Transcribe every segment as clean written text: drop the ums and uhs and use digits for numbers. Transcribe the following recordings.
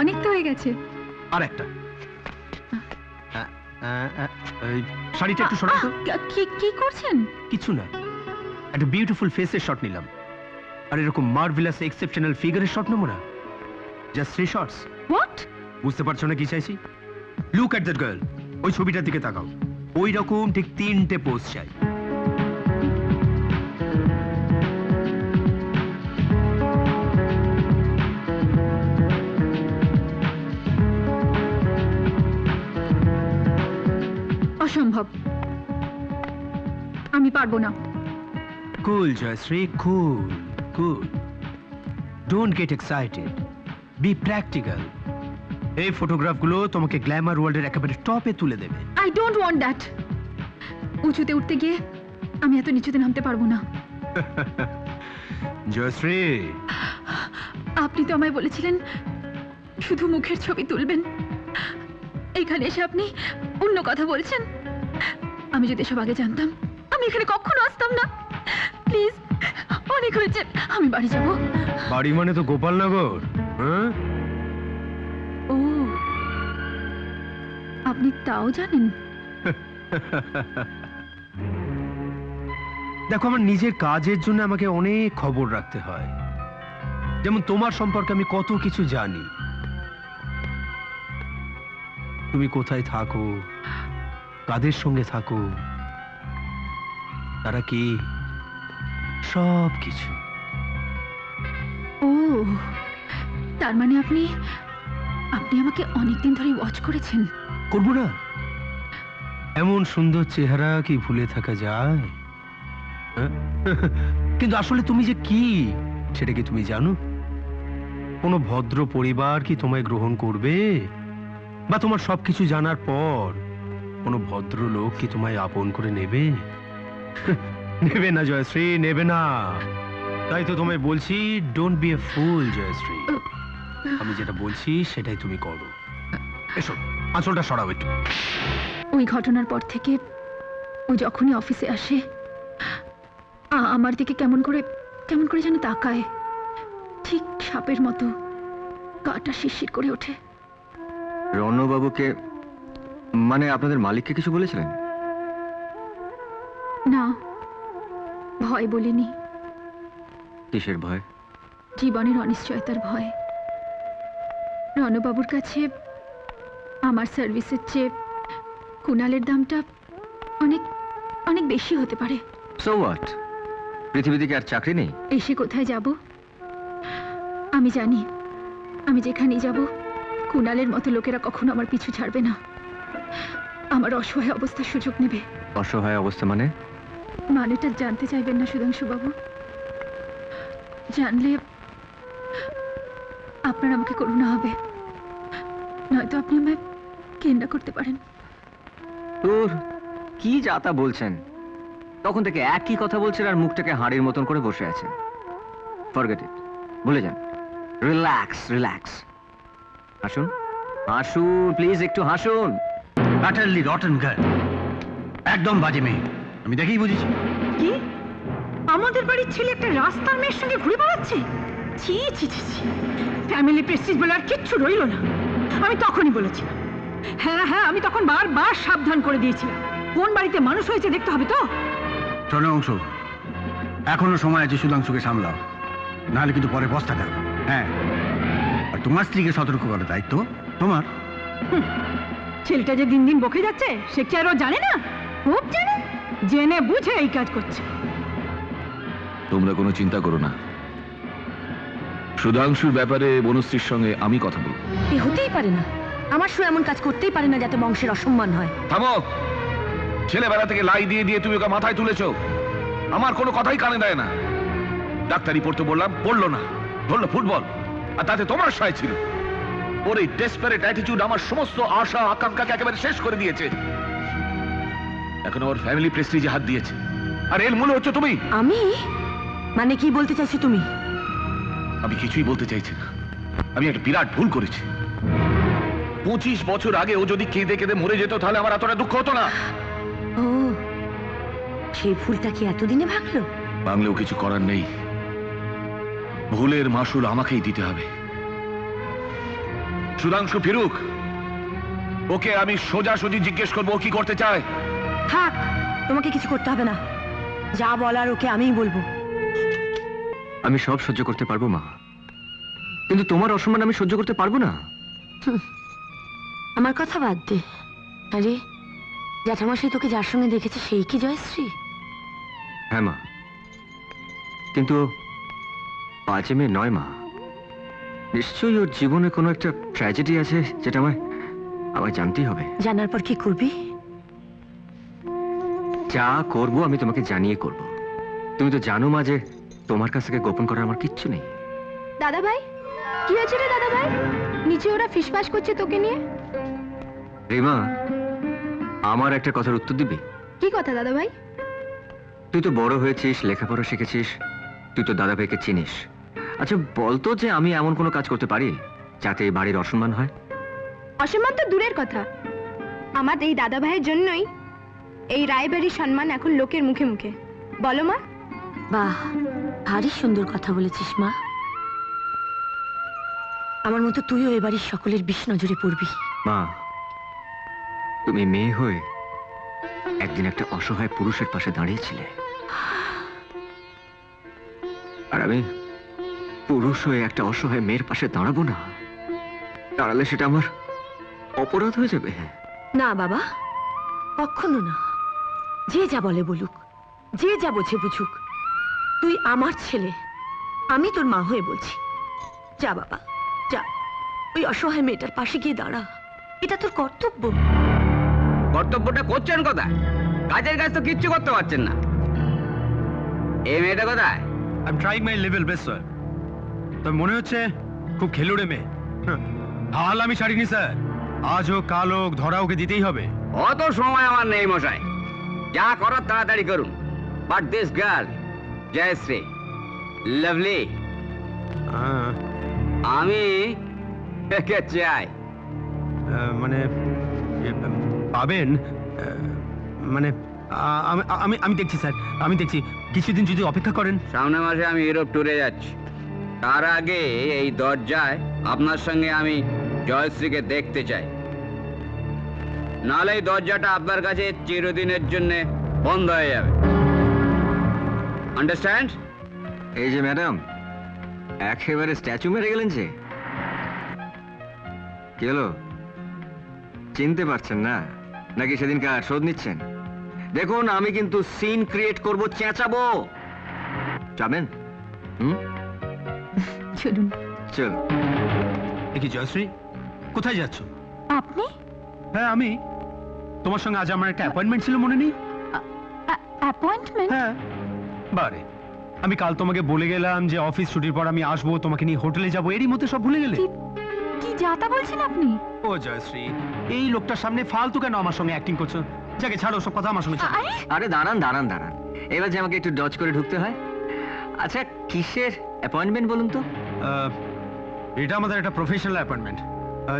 অনেক তো হয়ে গেছে। আর একটা শাড়িটা একটু সরাও তো। কি করছেন? কিছু না, একটা বিউটিফুল ফেসের শট নিলাম, আর এরকম মার্ভেলাস এক্সেপশনাল ফিগারের শট নেবো না? Just 3 shots. হোয়াট? বুঝতে পারছো না কি চাইছি? লুক এট দ্যাট গার্ল, ওই ছবিটার দিকে তাকাও। ওই রকম ঠিক 3টে পোজ চাই। অসম্ভব, আমি পারবো না। Cool Jayashree, cool cool, don't get excited, be practical. এই ফটোগ্রাফগুলো তোমাকে গ্ল্যামার ওয়ার্ল্ডের একেবারে টপে তুলে দেবে। I don't want that. উঁচুতে উঠতে গিয়ে আমি এত নিচুতে নামতে পারবো না। জয়শ্রী, আপনি তো আমায় বলেছিলেন শুধু মুখের ছবি তুলবেন, এখানে এসে আপনি অন্য কথা বলছেন। আমি যদি এসব আগে জানতাম আমি এখানে কখনো আসতাম না। প্লিজ, অনেক হয়েছে, আমি বাড়ি যাব। বাড়ি মানে তো গোপালনগর। হ্যাঁ, ও, আপনি তাও জানেন? দেখো, আমার নিজের কাজের জন্য আমাকে অনেক খবর রাখতে হয়। যেমন তোমার সম্পর্কে আমি কত কিছু জানি। তুমি কোথায় থাকো, কাদের সঙ্গে থাকো, তারা কি, সব কিছু। ও, তার মানে আপনি আমাকে অনেকদিন ধরে ওয়াচ করেছেন। করবো না? এমন সুন্দর চেহারা কি ভুলে থাকা যায়? হ্যাঁ? কিন্তু আসলে তুমি যে কি সেটা কি তুমি জানো? কোনো ভদ্র পরিবার কি তোমায় গ্রহণ করবে? বা তোমার সবকিছু জানার পর কোনো ভদ্র লোক কি তোমায় আপন করে নেবে? নেবে না জয়শ্রী, নেবে না। তাই তো তোমায় বলছি, ডোন্ট বি এ ফুল জয়শ্রী। আমি যেটা বলছি সেটাই তুমি করো। এসো, আঁচলটা সরাও একটু। ওই ঘটনার পর থেকে ও যখনই অফিসে আসে আমার দিকে কেমন করে যেন তাকায়, ঠিক সাপের মতো গাটা শিরশির করে ওঠে। রণবাবুকে, মানে আপনাদের মালিককে কিছু বলেছিলেন? না, ভয় বলিনি। কিসের ভয়? জীবনের অনিশ্চয়তার ভয়। রণবাবুর কাছে আমার সার্ভিসের চেয়ে কুণালের দামটা অনেক অনেক বেশি হতে পারে। So what? পৃথিবী থেকে আর চাকরি নেই? এসে কোথায় যাব? আমি জানি আমি যেখানেই যাব কুণালের মতো লোকেরা কখনো আমার পিছু ছাড়বে না। আমার অসহায় অবস্থার সুযোগ নেবে। অসহায় অবস্থা মানে? মানেটা জানতে চাইবেন না সুধাংশু বাবু? জানলে আপনার আমাকে করুণা হবে, নয়তো আপনি আমায় ঘৃণা করতে পারেন। তোর কি যাতা বলছেন? তখন থেকে একই কথা বলছেন আর মুখটাকে হাড়ির মতন করে বসে আছেন। ফরগেট ইট, ভুলে যান। Relax relax. হাসুন হাসুন প্লিজ, একটু হাসুন। আটারলি রটন গার্ল, একদম বাজে মেয়ে, আমি দেখেই বুঝেছি। কি আমাদের বাড়ির ছেলে একটা রাস্তার মেয়ের সঙ্গে ঘুরে বেড়াচ্ছে? ছি ছি ছি ছি, ফ্যামিলি প্রেস্টিজ বলে আর কিচ্ছু রইল না। আমি তখনই বলেছিলাম, হ্যাঁ হ্যাঁ, আমি তখন বারবার সাবধান করে দিয়েছিলাম। কোন বাড়িতে মানুষ হয়েছে দেখতে হবে তো। শোনো অংশ, এখনো সময় আছে, সুধাংশুকে সামলাও, নাহলে কিন্তু পরে পস্তাতে হবে। হ্যাঁ, আর তোমার স্ত্রীকে সতর্ক করার দায়িত্ব তোমার। ছেলেটা যে দিন দিন বকে যাচ্ছে সে কি আরও জানে না? খুব জানে, জেনে বুঝে এই কাজ করছে। তোমরা কোনো চিন্তা করো না, সুধাংশুর ব্যাপারে বনশ্রীর সঙ্গে আমি কথা বলবো। এ হতেই পারে না, আমার সু এমন কাজ করতেই পারে না যাতে বংশের অসম্মান হয়। থামো! ছেলেবেলা থেকে লাই দিয়ে দিয়ে তুমি ওকে মাথায় তুলেছো, আমার কোনো কথাই কানে দেয় না। ডাক্তারি পড়তে বললাম, পড়লো না, ধরলো ফুটবল, আর তাতে তোমার সায় ছিল। ওর এই ডেসপারেট অ্যাটিটিউড আমার সমস্ত আশা আকাঙ্ক্ষাকে একেবারে শেষ করে দিয়েছে। এখন ওর ফ্যামিলি প্রেস্টিজে হাত দিয়েছে, আর এর মূলে হচ্ছে তুমি। আমি? মানে কি বলতে চাইছো তুমি? আমি কিছুই বলতে চাইছি না, আমি একটা বিরাট ভুল করেছি। 25 বছর আগে ও যদি কেঁদে কেঁদে মরে যেত তাহলে আমার এতটা দুঃখ হতো না। ও, সেই ফুলটা কি এতদিনে ভাঙলো? বাংলেও কিছু করার নেই, ভুলের মাসুল আমাকেই দিতে হবে। সুধাংশু ফিরুক, ওকে আমি সোজাসুজি জিজ্ঞেস করবো ও কি করতে চায়। থাক, তোমাকে কিছু করতে হবে না, যা বলার ওকে আমিই বলবো। আমি সব সহ্য করতে পারবো মা, কিন্তু তোমার অসম্মান আমি সহ্য করতে পারবো না। আমার কথা বাদ দে। আরে জ্যাঠামশাই তোকে যার সঙ্গে দেখেছে সেই কি জয়শ্রী? হ্যাঁ মা, কিন্তু ও বাজে মেয়ে নয় মা। নিশ্চয়ই ওর জীবনে কোনো একটা ট্র্যাজেডি আছে যেটা আমায় জানতেই হবে। জানার পর কি করবি? যা করব আমি তোমাকে জানিয়ে করব। তুমি তো জানো মা যে তোমার কাছ থেকে গোপন করার আমার কিচ্ছু নেই। দাদা ভাই, কি হয়েছে রে দাদা ভাই? নিচে ওরা ফিসফাস করছে তোকে নিয়ে। রিমা, আমার একটা কথার উত্তর দিবি? কি কথা দাদা ভাই? তুই তো বড় হয়েছিস, লেখাপড়া শিখেছিস, তুই তো দাদা ভাইকে চিনিস। আচ্ছা বলতো যে আমি এমন কোনো কাজ করতে পারি যাতে এই বাড়ির অসম্মান হয়? অসম্মান তো দূরের কথা, আমার এই দাদা ভাইয়ের জন্যই এই রায়বাড়ির সম্মান এখন লোকের মুখে মুখে। বলো মা। বাহ, ভারী সুন্দর কথা বলেছিস মা। আমার মতো তুইও এ বাড়ির সকলের বিষ নজরে পড়বি। মা, তুমি মেয়ে হয়ে একদিন একটা অসহায় পুরুষের পাশে দাঁড়িয়েছিলে, আর আমি পুরুষ হয়ে একটা অসহায় মেয়ের পাশে দাঁড়াবো না? দাঁড়ালে সেটা আমার অপরাধ হয়ে যাবে। না বাবা, কখনো না। যে যা বলে বলুক, যে যা বোঝে বুঝুক, তুই আমার ছেলে, আমি তোর মা হয়ে বলছি। যা বাবা, যা ওই অসহায় মেয়েটার পাশে গিয়ে দাঁড়া, এটা তোর কর্তব্য। কর্তব্যটা করছেন কোথায়? কাজের কাজ তো কিচ্ছু করতে পারছেন না। এই মেয়েটা কোথায়? I am trying my level best sir. তো মনে হচ্ছে খুব খেলুড়ে মেয়ে। হাল আমি ছাড়িনি স্যার, আজ হোক কাল হোক ধরা ওকে দিতেই হবে। অত সময় আমার নেই মশাই, যা করার তাড়াতাড়ি করুন। But this girl Jayashree, lovely, আমি একে চাই। মানে পাবেন, মানে আমি দেখছি স্যার, আমি দেখছি। কিছুদিন যদি অপেক্ষা করেন। সামনের মাসে আমি ইউরোপ ট্যুরে যাচ্ছি, তার আগে এই দরজায় আপনার সঙ্গে আমি জয়শ্রীকে দেখতে চাই, নাহলে এই দরজাটা আপনার কাছে চিরদিনের জন্য বন্ধ হয়ে যাবে। আন্ডারস্ট্যান্ড? এই যে ম্যাডাম, একেবারে স্ট্যাচু মেরে গেলেন যে। কি হলো, চিনতে পারছেন না নাকি সেদিনকার শোধ নিচ্ছেন? দেখুন, আমি কিন্তু সিন ক্রিয়েট করব, চেঁচাবো। যাবেন? চলুন। চল। দেখি জয়শ্রী, কোথায় যাচ্ছ? আপনি? হ্যাঁ আমি। তোমার সঙ্গে আজ আমার একটা অ্যাপয়েন্টমেন্ট ছিল, মনে নেই? অ্যাপয়েন্টমেন্ট? হ্যাঁ। বারে, আমি কাল তোমাকে বলে গেলাম যে অফিস ছুটির পর আমি আসবো, তোমাকে নিয়ে হোটেলে যাবো, এরই মধ্যে সব ভুলে গেলে? কি যাতা বলছেন আপনি? ও জয়শ্রী, এই লোকটার সামনে ফালতু কেন আমার সঙ্গে অ্যাক্টিং করছো? যাকে ছাড়ো, সব কথা আমার সঙ্গে ছাড়ো। আরে দাঁড়ান দাঁড়ান দাঁড়ান, এবার যে আমাকে একটু ডজ করে ঢুকতে হয়। আচ্ছা, কিসের অ্যাপয়েন্টমেন্ট বলুন তো? এটা আমাদের একটা প্রফেশনাল অ্যাপয়েন্টমেন্ট।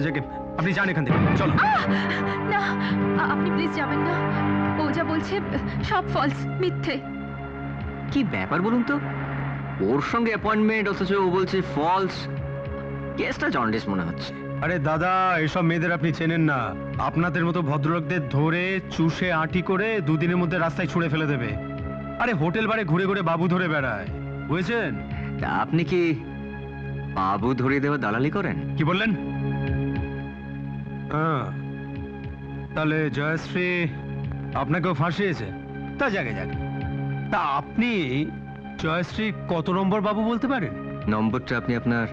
যাকে আপনি যান এখান থেকে, চলো। না, আপনি প্লিজ যাবেন না। ও যা বলছে সব ফলস, মিথ্যে। কি ব্যাপার বলুন তো? ওর সঙ্গে অ্যাপয়েন্টমেন্ট, অথচ ও বলছে ফলস। কেসটা জন্ডিস মনে হচ্ছে। আরে দাদা, এসব মেয়েদের আপনি চেনেন না। আপনাদের মতো ভদ্রলোকদের ধরে চুষে আঁটি করে দুদিনের মধ্যে রাস্তায় ছুঁড়ে ফেলে দেবে। আরে হোটেল বারে ঘুরে ঘুরে বাবু ধরে বেড়ায়, বুঝেছেন? তা আপনি কি বাবু ধরিয়ে দেওয়া দালালি করেন? কি বললেন? তাহলে জয়শ্রী আপনাকেও ফাঁসিয়েছে? তা যাকে যাক, তা আপনি জয়শ্রী কত নম্বর বাবু বলতে পারেন? নম্বরটা আপনি আপনার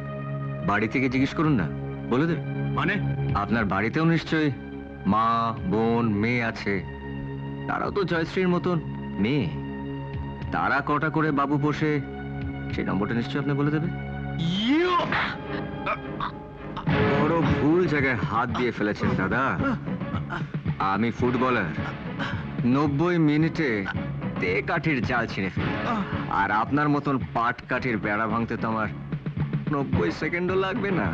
বাড়ি থেকে জিজ্ঞেস করুন না, বলে দেবে। মানে? আপনার বাড়িতেও নিশ্চয়ই মা, বোন, মেয়ে আছে। তারাও তো জয়শ্রীর মতন মেয়ে। তারা কটা করে বাবু বসে, সেই নম্বরটা নিশ্চয়ই আপনি বলে দেবে। বড় ভুল জায়গায় হাত দিয়ে ফেলেছেন দাদা। আমি ফুটবলার, 90 মিনিটে তে কাঠির জাল ছিঁড়ে ফেলি, আর আপনার মতন পাট কাঠির বেড়া ভাঙতে তো আমার 90 সেকেন্ডও লাগবে না।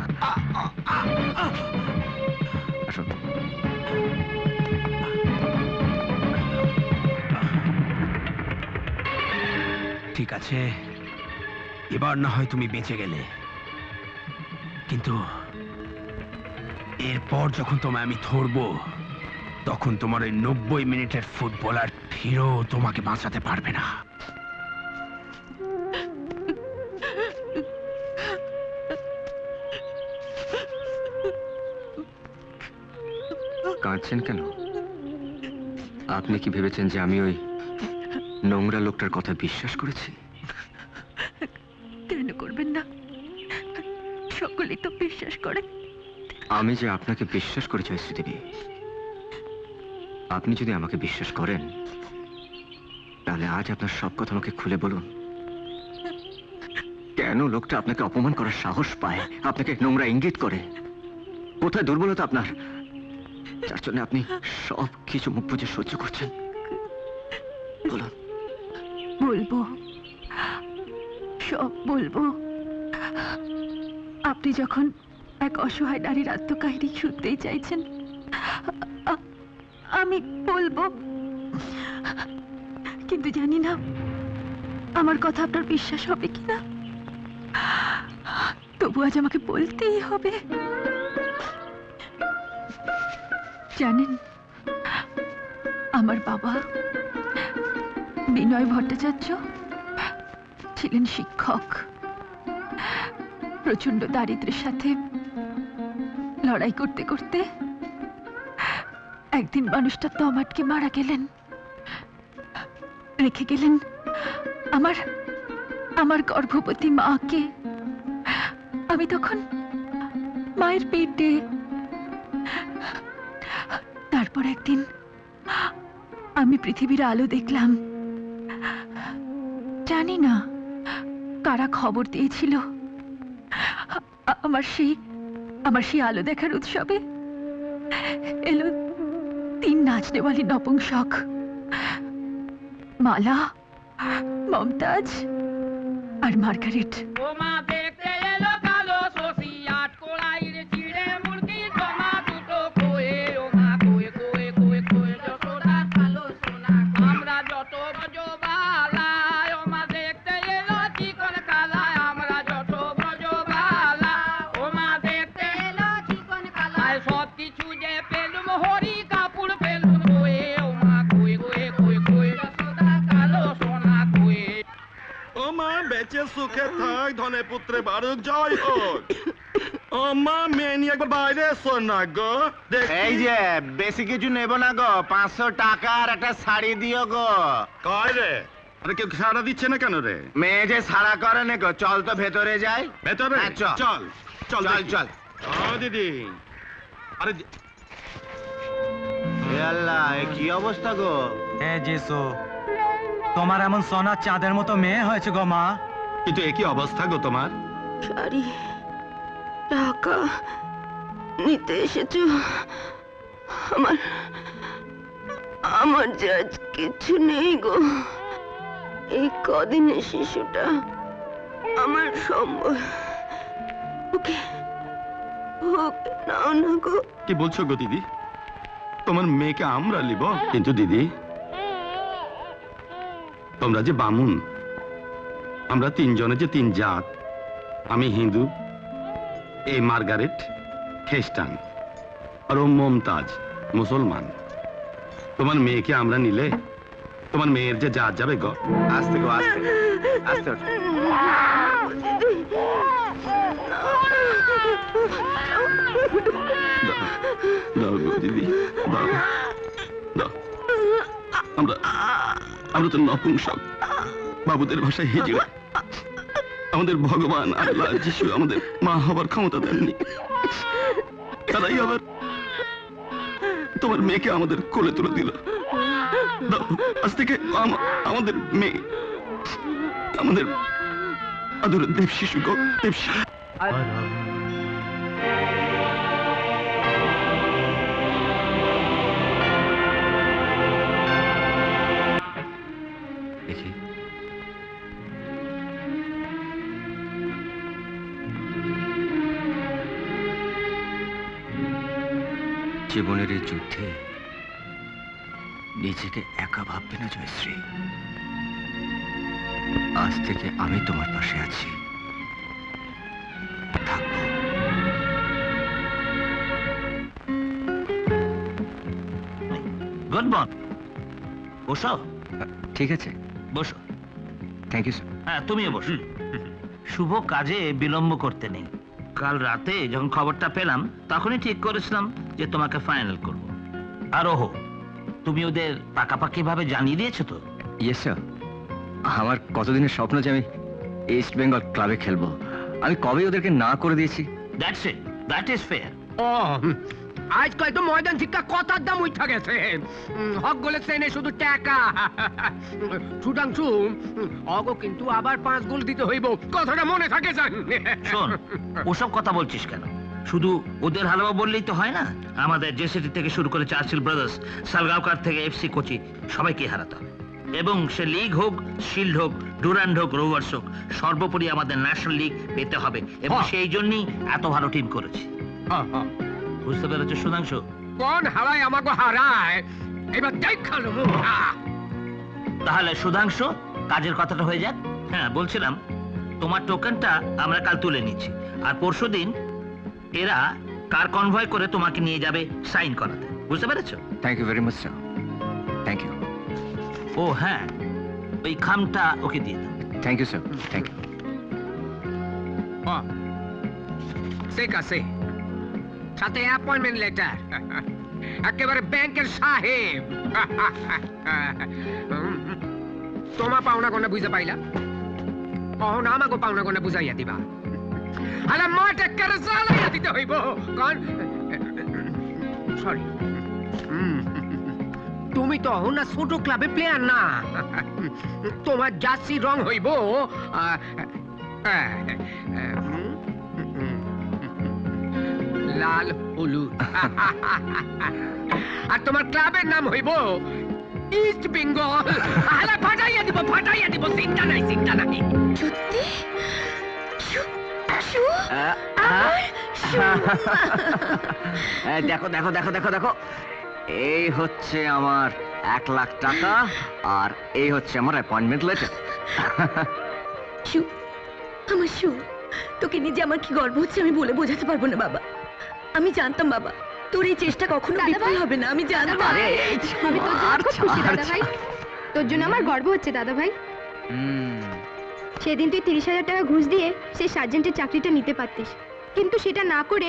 আসুন। ঠিক আছে, এবার না হয় তুমি বেঁচে গেলে, কিন্তু এরপর যখন তোমায় আমি ধরবো, তখন তোমার ওই 90 মিনিটের ফুটবলার ফিরো তোমাকে বাঁচাতে পারবে না। কাঁদছেন কেন? আপনি কি ভেবেছেন যে আমি ওই নোংরা লোকটার কথা বিশ্বাস করেছি? কেন করবেন না? সকলেই তো বিশ্বাস করে। আমি যে আপনাকে বিশ্বাস করি জয়শ্রী দেবী, আপনি যদি আমাকে বিশ্বাস করেন তাহলে আজ আপনার সব কথা আমাকে খুলে বলুন। কেন লোকটা আপনাকে অপমান করার সাহস পায়, আপনাকে নোংরা ইঙ্গিত করে? কোথায় দুর্বলতা আপনার, যার জন্য আপনি সব কিছু মুখ বুজে সহ্য করছেন? বলুন। বলবো, সব বলবো। আপনি যখন এক অসহায় নারীর আত্মকাহিনী শুনতেই চাইছেন, আমি বলবো, কিন্তু জানি না আমার কথা আপনার বিশ্বাস হবে কিনা। তবু আজ আমাকে বলতেই হবে। জানেন, আমার বাবা বিনয় ভট্টাচার্য ছিলেন শিক্ষক। প্রচন্ড দারিদ্র্যের সাথে লড়াই করতে করতে একদিন মানুষটা দম আটকে মারা গেলেন। রেখে গেলেন আমার গর্ভবতী মাকে। আমি তখন মায়ের পেটে। তারপর একদিন আমি পৃথিবীর আলো দেখলাম। জানি না কারা খবর দিয়েছিল। আমার সেই আলো দেখার উৎসবে এলো 3 নাচনেওয়ালি নপুংসক, মালা, মমতাজ আর মার্গারেট। বেঁচে সুখে থাক, ধনে পুত্রে বাড়ুক, জয় হোক। ও মা, মেয়ে নিয়ে একবার বাইরে এসো না গো। এই যে বেশি কিছু নেব না গো, 500 টাকার একটা শাড়ি দিও গো। কয় রে? আরে কেউ সাড়া দিচ্ছে না কেন রে? মেয়ে যে সারা করে না গো, চল তো ভেতরে যাই। ভেতরে? হ্যাঁ, চল চল চল চল চল। ও দিদি, আরে এ আল্লাহ, এ কি অবস্থা গো? হে যিশু, তোমার এমন সোনার চাঁদের মতো মেয়ে হয়েছে গো মা। কিন্তু একই অবস্থা গো তোমার। শাড়ি, টাকা নিতে এসেছো? আমার যে আজ কিছু নেই গো। এই কদিনে শিশুটা আমার সম্বল। ওকে ওকে নাও না গো। কি বলছো গো দিদি? তোমার মেয়েকে আমরা নিব? কিন্তু দিদি, তোমরা যে বামুন, আমরা 3 জনে যে 3 জাত। আমি হিন্দু, এই মার্গারেট খ্রিস্টান, আর ও মমতাজ মুসলমান। তোমার মেয়েকে আমরা নিলে তোমার মেয়ের যে জাত যাবে গো। আস্তে গো, আস্তে আস্তে। দাও গো দিদি, দাও দাও। আমরা তো নপুংসক, বাবুদের ভাষায় হিজড়া। আমাদের ভগবান আল্লাহ যিশু আমাদের মা হবার ক্ষমতা দেননি। তারাই আবার তোমার মেয়েকে আমাদের কোলে তুলে দিল। আজ থেকে আমাদের মেয়ে, আমাদের আদরের দেব শিশু গো, দেব শিশু। দেখি জীবনের এই যুদ্ধে নিজেকে একা ভাববে না জয়শ্রী। আজ থেকে আমি তোমার পাশে আছি, থাকবো। Good morning. বসো। ঠিক আছে, বসো। Thank you sir. হ্যাঁ, তুমিও বসো। শুভ কাজে বিলম্ব করতে নেই। কাল রাতে যখন খবরটা পেলাম তখনই ঠিক করেছিলাম যে তোমাকে ফাইনাল করব। আর ওহো, তুমি ওদের পাকাপাকি ভাবে জানিয়ে দিয়েছো তো? Yes sir. আমার কতদিনের স্বপ্ন যে আমি ইস্ট বেঙ্গল ক্লাবে খেলবো, আমি কবে ওদেরকে না করে দিয়েছি। That's it, that is fair. ও আজকাল তো ময়দান থেকে কথার দাম উঠা গেছে। হক বলেছে এনে শুধু টাকা। সুধাংশু, অগো কিন্তু আবার 5 গোল দিতে হইব, কথাটা মনে থাকে জান। শোন, ওসব কথা বলছিস কেন? শুধু ওদের হালুয়া বললেই তো হয় না। আমাদের জেসিটি থেকে শুরু করে চার্চিল ব্রাদার্স, সালগাঁওকার থেকে এফসি কোচি, সবাইকে হারাতে হবে। এবং সে লিগ হোক, শিল্ড হোক, ডুরান্ড হোক, রোভার্স হোক, সর্বোপরি আমাদের ন্যাশনাল লিগ পেতে হবে। এবং সেই জন্যই এত ভালো টিম করেছি। বুঝতে পেরেছো সুধাংশু? কোন হারায় আমাকে হারায় এবার দেখালো। তাহলে সুধাংশু, কাজের কথাটা হয়ে যাক। হ্যাঁ, বলছিলাম তোমার টোকেনটা আমরা কাল তুলে নিচ্ছি, আর পরশুদিন এরা কার কনভয় করে তোমাকে নিয়ে যাবে সাইন করাতে। বুঝতে পেরেছো? Thank you very much sir. Thank you. ও হ্যাঁ, ওই খামটা ওকে দিয়ে দাও। Thank you sir. Thank you. ঠিক আছে, সাথে অ্যাপয়েন্টমেন্ট লেটার, একেবারে ব্যাংকের সাহেব। তোমার পাওনা কোনটা বুঝতে পাইলা? কখন আমাকে পাওনা কোনটা বুঝাইয়া দিবা? আরে মাঠে করে জ্বালাইয়া দিতে হইব। কারণ সরি, তুমি তো না ছোট ক্লাবে প্লেয়ার না। তোমার জার্সি রং হইব লাল হলুদ। আর তোমার ক্লাবের নাম হইব ইস্ট বেঙ্গল। আলা ফাটাইয়া দিব, ফাটাইয়া দিব, চিন্তা নাই, চিন্তা নাই। সত্যি? দেখো দেখো দেখো দেখো দেখো, এই হচ্ছে আমার 1 লাখ টাকা, আর এই হচ্ছে আমার অ্যাপয়েন্টমেন্ট লেটার। আমার শু, তোকে নিজে আমার কি গর্ব হচ্ছে আমি বলে বোঝাতে পারবো না বাবা। আমি জানতাম বাবা তোর এই চেষ্টা কখনো বিফল হবে না, আমি জানতাম। আমি তোর জন্য খুব খুশি দাদা ভাই, তোর জন্য আমার গর্ব হচ্ছে দাদা ভাই। সেদিন তুই 30,000 টাকা ঘুষ দিয়ে সেই সার্জেন্টের চাকরিটা নিতে পারতিস, কিন্তু সেটা না করে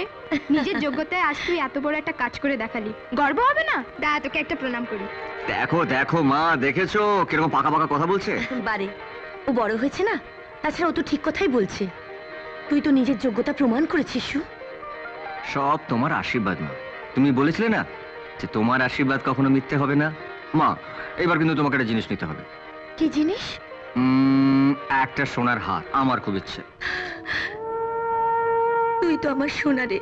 নিজের যোগ্যতায় আজ তুই এত বড় একটা কাজ করে দেখালি। গর্ব হবে না? দাদা তোকে একটা প্রণাম করি। দেখো দেখো মা, দেখেছো কিরকম পাকা পাকা কথা বলছে? বারে, ও বড় হয়েছে না, তাছাড়া ও তো ঠিক কথাই বলছে। তুই তো নিজের যোগ্যতা প্রমাণ করেছিস। সব তোমার আশীর্বাদ মা। তুমি বলেছিলে না যে তোমার আশীর্বাদ কখনো মিথ্যে হবে না। মা, এবার কিন্তু তোমাকে একটা জিনিস নিতে হবে। কি জিনিস? একটা সোনার হার, আমার খুব ইচ্ছে। তুই তো আমার সোনা রে,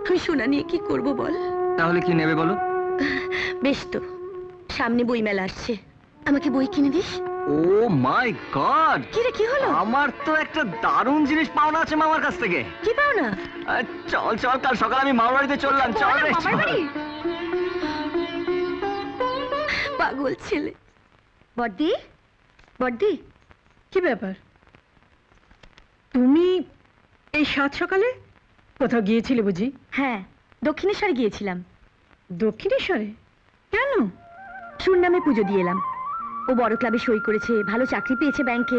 আমি সোনা নিয়ে কি করব বল? তাহলে কি নেবে বলো? বেশ তো, সামনে বই মেলা আসছে, আমাকে বই কিনে দিস। ও মাই গড, কি রে, কি হলো? আমার তো একটা দারুণ জিনিস পাওনা আছে মামার কাছ থেকে। কি পাওনা? চল চল, কাল সকালে আমি মামার বাড়িতে চললাম। চল রে, পাগল ছেলে। বড়দি, বড়দি, কি ব্যাপার? তুমি এই সাত সকালে কোথাও গিয়েছিলে বুঝি? হ্যাঁ, দক্ষিণেশ্বরে গিয়েছিলাম। দক্ষিণেশ্বরে? কেন? সুর নামে পুজো দিয়ে এলাম। ও বড় ক্লাবে সই করেছে, ভালো চাকরি পেয়েছে ব্যাংকে,